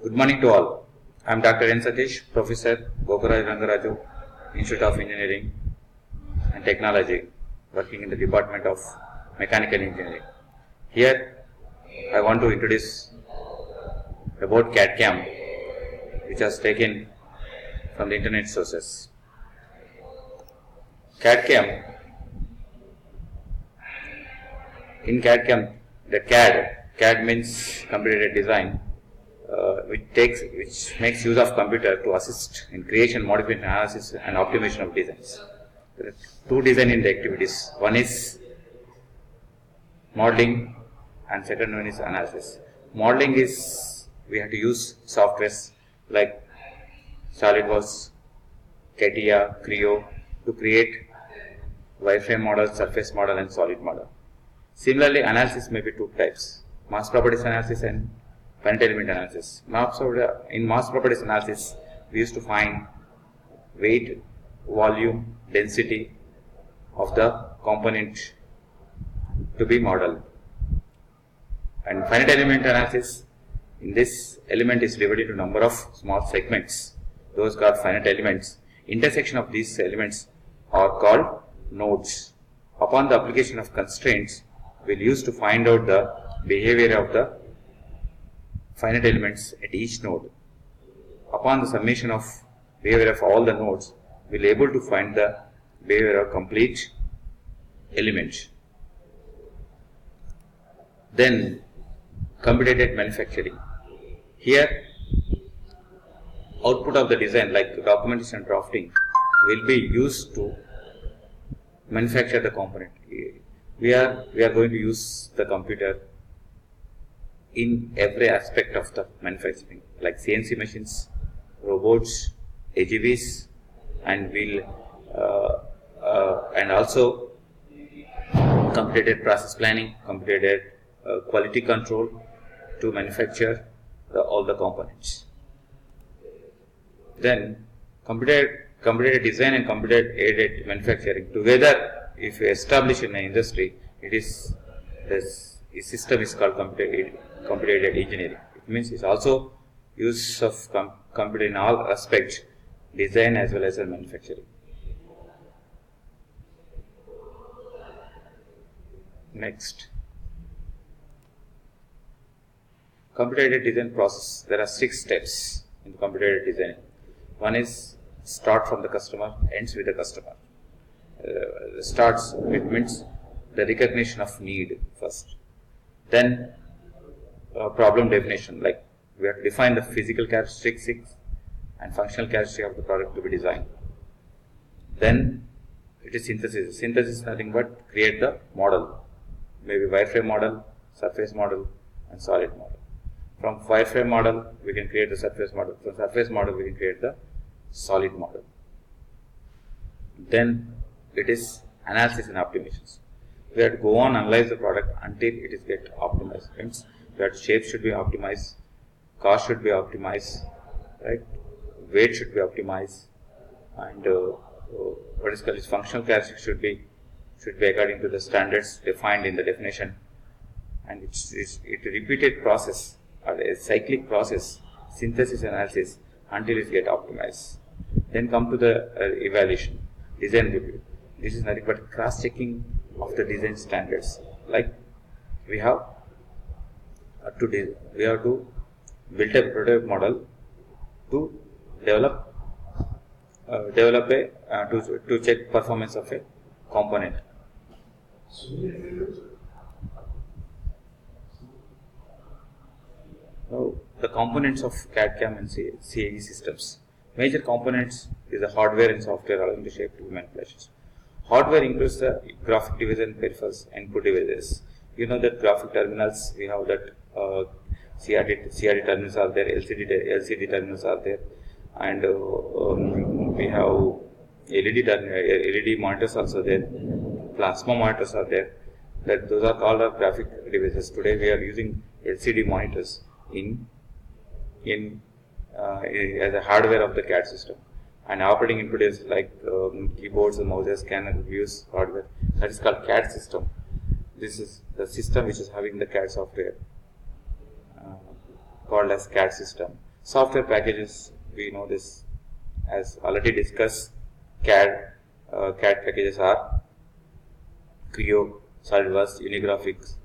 Good morning to all. I am Dr. N. Satish, Professor, Gokaraj Rangaraju, Institute of Engineering and Technology, working in the Department of Mechanical Engineering. Here, I want to introduce about CAD/CAM, which was taken from the internet sources. CAD/CAM. In CAD/CAM, the CAD means computer design, which makes use of computer to assist in creation, modification, analysis, and optimization of designs. There are two design activities. One is modeling, and second one is analysis. Modeling is we have to use softwares like SolidWorks, CATIA, Creo to create wireframe model, surface model, and solid model. Similarly, analysis may be two types: mass properties analysis and finite element analysis. In mass properties analysis, we used to find weight, volume, density of the component to be modeled. And finite element analysis, in this element is divided into number of small segments. Those called finite elements. Intersection of these elements are called nodes. Upon the application of constraints, we'll use to find out the behavior of the finite elements at each node. Upon the summation of behavior of all the nodes, we'll be able to find the behavior of complete element. Then, computer-aided manufacturing. Here, output of the design like documentation and drafting will be used to manufacture the component. We are going to use the computer in every aspect of the manufacturing, like CNC machines, robots, AGVs, and and also computer-aided process planning, computer-aided quality control to manufacture all the components. Then computer design and computer-aided manufacturing together, if you establish in an industry, this system is called computer-aided engineering. It means it's also use of computer in all aspects, design as well as manufacturing. Next, computer-aided design process. There are 6 steps in computer-aided design. One is start from the customer, ends with the customer. Starts, it means the recognition of need first. Then problem definition, like we have to define the physical characteristics and functional characteristics of the product to be designed. Then it is synthesis. Synthesis is nothing but create the model, maybe wireframe model, surface model, and solid model. From wireframe model, we can create the surface model. From surface model, we can create the solid model. Then it is analysis and optimizations. We have to go on analyze the product until it is get optimized. Means that shape should be optimized, cost should be optimized, right? Weight should be optimized, and what is called its functional characteristics should be according to the standards defined in the definition. And it's a repeated process or a cyclic process, synthesis analysis until it get optimized. Then come to the evaluation, design review. This is nothing but cross-checking of the design standards. Like we have to build a prototype model to develop to check performance of a component. Now, the components of CAD/CAM and CAD systems. Major components is the hardware and software allowing the shape to be manipulated. Hardware includes the graphic devices and peripherals, input devices. You know that graphic terminals, we have that CRT terminals are there, LCD terminals are there, and we have LED monitors also there, plasma monitors are there. Those are called graphic devices. Today we are using LCD monitors as a hardware of the CAD system, and operating input is like keyboards and mouses, scanner, views, hardware. That is called CAD system. This is the system which is having the CAD software called as CAD system. Software packages, we know this as already discussed. CAD, CAD packages are Creo, SolidWorks, Unigraphics,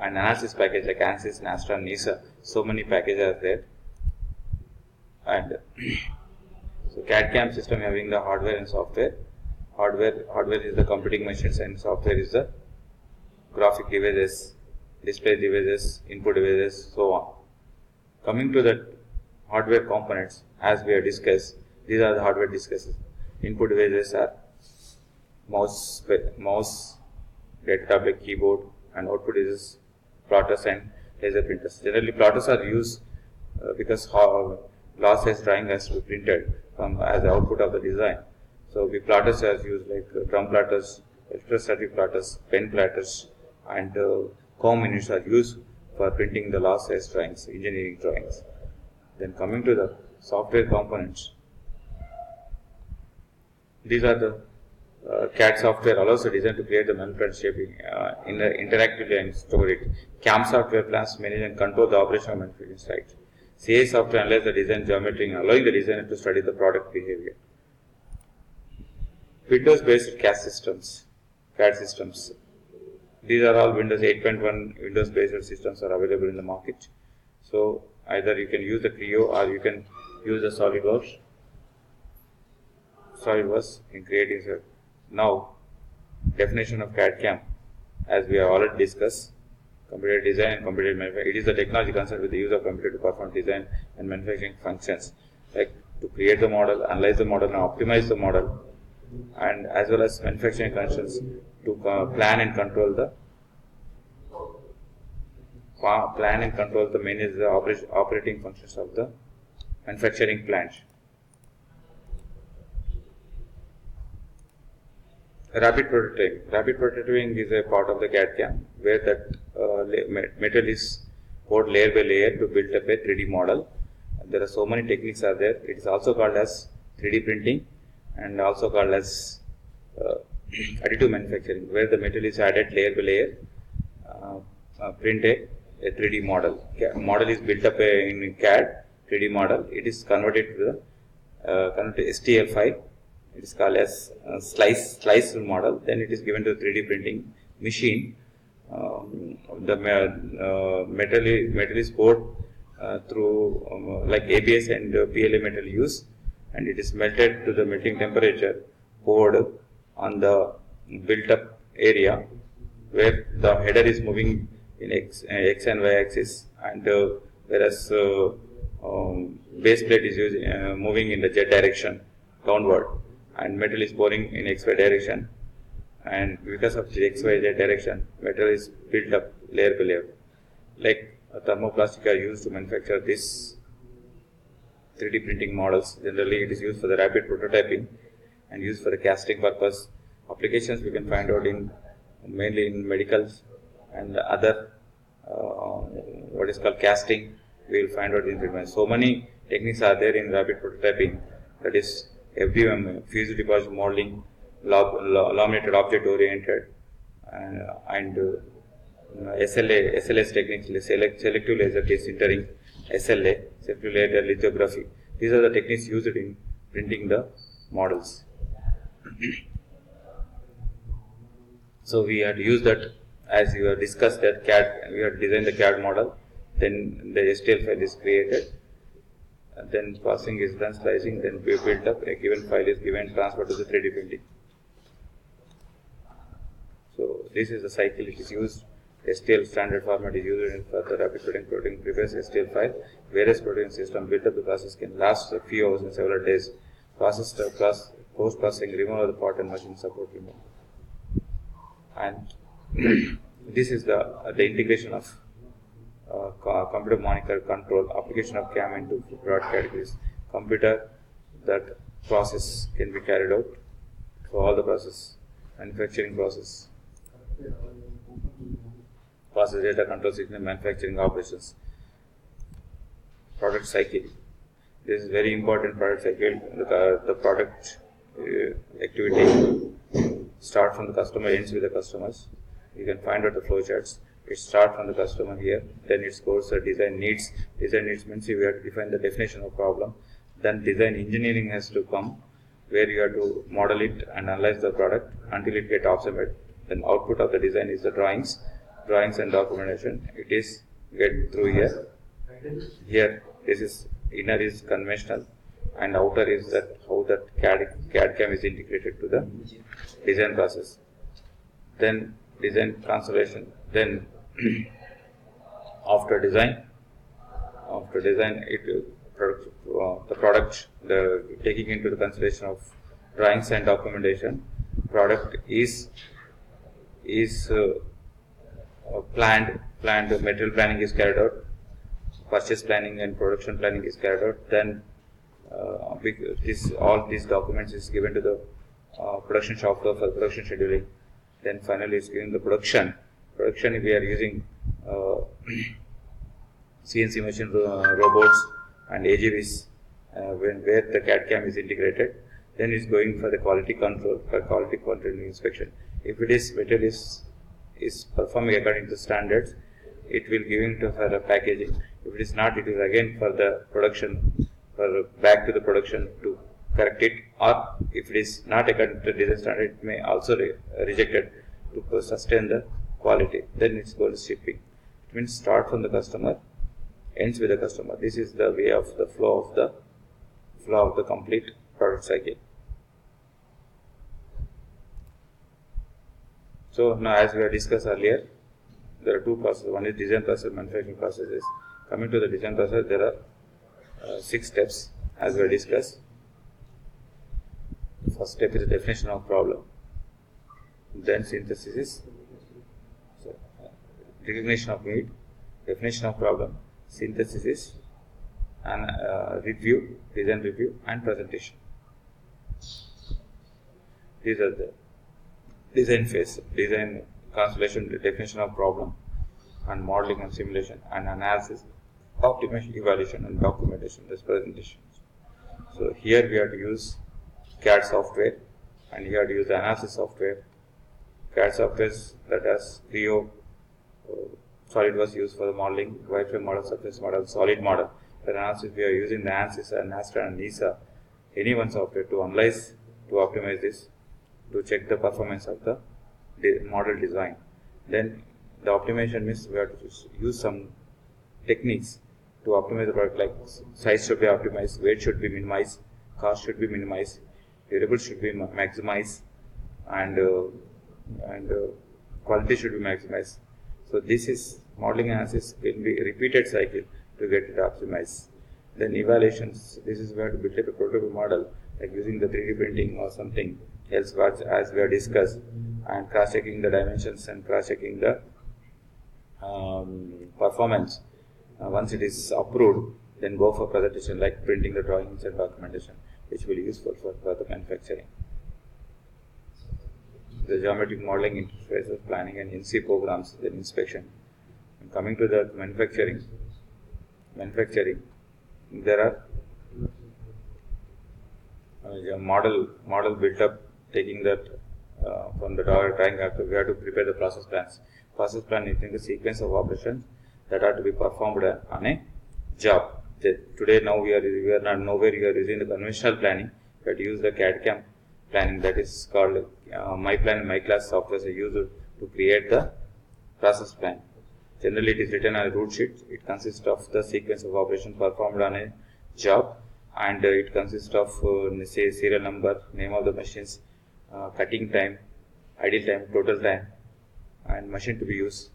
and analysis package like ANSYS, NASTRA, NISA. So many packages are there. And so CAD CAM system having the hardware and software. Hardware is the computing machines and software is the graphic devices, display devices, input devices, so on. Coming to the hardware components, as we have discussed, these are the hardware discusses. Input devices are mouse, data tablet, keyboard, and output is plotters and laser printers. Generally, plotters are used because law says drawing has to be printed as the output of the design. So, the plotters are used like drum plotters, electrostatic plotters, pen plotters, and comb units are used for printing the law size drawings, engineering drawings. Then coming to the software components, these are the CAD software allows the design to create the metal shaping interactively and store it. CAM software plans, manage and control the operation of manufacturing site. CA software analyzes the design geometry, allowing the designer to study the product behavior. Windows-based CAD systems. These are all Windows 8.1 Windows-based systems are available in the market. So either you can use the Creo or you can use the SolidWorks in creating. Now, definition of CAD CAM, as we have already discussed, computer design and computer manufacturing. It is the technology concerned with the use of computer to perform design and manufacturing functions, like to create the model, analyze the model, and optimize the model, and as well as manufacturing functions to plan and control the manage the operating functions of the manufacturing plant. Rapid prototyping is a part of the CAD CAM where that metal is poured layer by layer to build up a 3D model. And there are so many techniques are there. It is also called as 3D printing and also called as additive manufacturing, where the metal is added layer by layer, print a 3D model. Model is built up in CAD 3D model. It is converted to the STL file. It is called as slice model. Then it is given to the 3D printing machine. The metal is poured through like ABS and PLA metal use, and it is melted to the melting temperature, poured on the built up area where the header is moving in X and Y axis, and whereas base plate is moving in the Z direction downward, and metal is pouring in XY direction, and because of the XYZ direction, metal is built up layer by layer. Like thermoplastic are used to manufacture this 3D printing models. Generally, it is used for the rapid prototyping and used for the casting purpose. Applications we can find out in mainly in medicals and other what is called casting. We will find out in treatment. So many techniques are there in rapid prototyping. That is FDM, fused deposit modeling, laminated object oriented, and SLS techniques, selective laser case sintering, SLA, selective laser lithography. These are the techniques used in printing the models. So we had used that, as you have discussed, that CAD, we had designed the CAD model, then the STL file is created, and then processing is done, slicing, then we built up, a given file is given, transferred to the 3D printing. So this is the cycle it is used. STL standard format is used for the rapid prototyping prepares STL file. Various prototyping system built up the process can last a few hours and several days. Post processing, removal of the part and machine support removal. And this is the integration of computer monitor control, application of CAM into broad categories. Computer, that process can be carried out for all the process, manufacturing process data control system, manufacturing operations, product cycle. This is very important. Product cycle. The product activity start from the customer, ends with the customers. You can find out the flow charts. It starts from the customer here, then it goes to design needs. Design needs means we have to define the definition of problem. Then design engineering has to come, where you have to model it and analyze the product until it gets optimized. Then output of the design is the drawings and documentation. It is get through here. Here, this is inner is conventional, and outer is that how that CAD CAM is integrated to the design process. Then design consolidation. Then after design, the taking into the consideration of drawings and documentation, product is planned. Material planning is carried out. Purchase planning and production planning is carried out. Then all these documents is given to the production shop floor for production scheduling. Then finally it's given the production. Production we are using CNC machine robots and AGVs where the CAD CAM is integrated. Then it's going for the quality control, for quality control inspection. If it is material is performing according to standards, it will give into for the packaging. If it is not, it is again for the production, for back to the production to correct it, or if it is not according to design standard, it may also rejected to sustain the quality. Then it's going to shipping. It means start from the customer, ends with the customer. This is the way of the flow of the complete product cycle. So now, as we have discussed earlier, there are two processes. One is design process, manufacturing processes. Coming to the design process, there are 6 steps, as we have discussed. The first step is the definition of problem. Then synthesis is recognition of need, definition of problem, synthesis is and design review and presentation. These are the design phase, design constellation, definition of problem, and modeling and simulation, and analysis, optimization, evaluation, and documentation, this presentation. So here we have to use CAD software, and you have to use the analysis software. CAD software that has Creo, SolidWorks used for the modeling, wireframe model, surface model, solid model. For analysis, we are using the ANSYS and ASTRA and NISA, any one software to analyze, to optimize this, to check the performance of the model design. Then the optimization means we have to use some techniques to optimize the product, like size should be optimized, weight should be minimized, cost should be minimized, durable should be maximized, and quality should be maximized. So this is modeling analysis can be a repeated cycle to get it optimized. Then evaluations, this is where to build up a prototype model, like using the 3D printing or something else, as we have discussed, and cross-checking the dimensions and cross-checking the performance. Once it is approved, then go for presentation, like printing the drawings and documentation, which will be useful for the manufacturing. The geometric modeling, interfaces, planning, and NC programs, then inspection. And coming to the manufacturing, there are model built up, taking that from the drawing. After we have to prepare the process plans. Process plan is the sequence of operations that are to be performed on a job. Today now we are not nowhere we are using the conventional planning, but use the CAD CAM planning, that is called My Plan and My Class software are used to create the process plan. Generally it is written on a root sheet. It consists of the sequence of operations performed on a job, and it consists of say serial number, name of the machines, cutting time, idle time, total time, and machine to be used.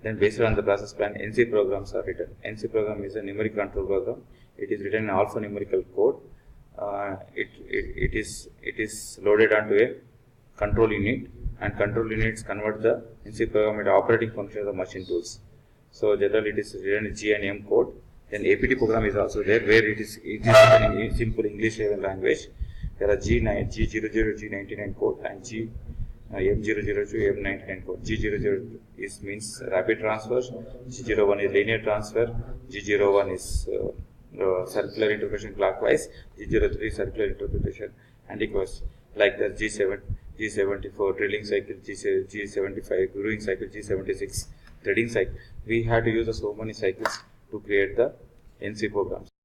Then based on the process plan, NC programs are written. NC program is a numeric control program. It is written in alphanumerical code. It is loaded onto a control unit, and control units convert the NC program into operating functions of machine tools. So generally it is written in G and M code. Then APT program is also there, where it is written in simple English level language. There are G00, G99 code, and M002, M99 code. G00 means rapid transfer, G01 is linear transfer, G01 is circular interpretation clockwise, G03 circular interpretation anti-clockwise, like the G74 drilling cycle, G75 growing cycle, G76 threading cycle. We had to use so many cycles to create the NC programs.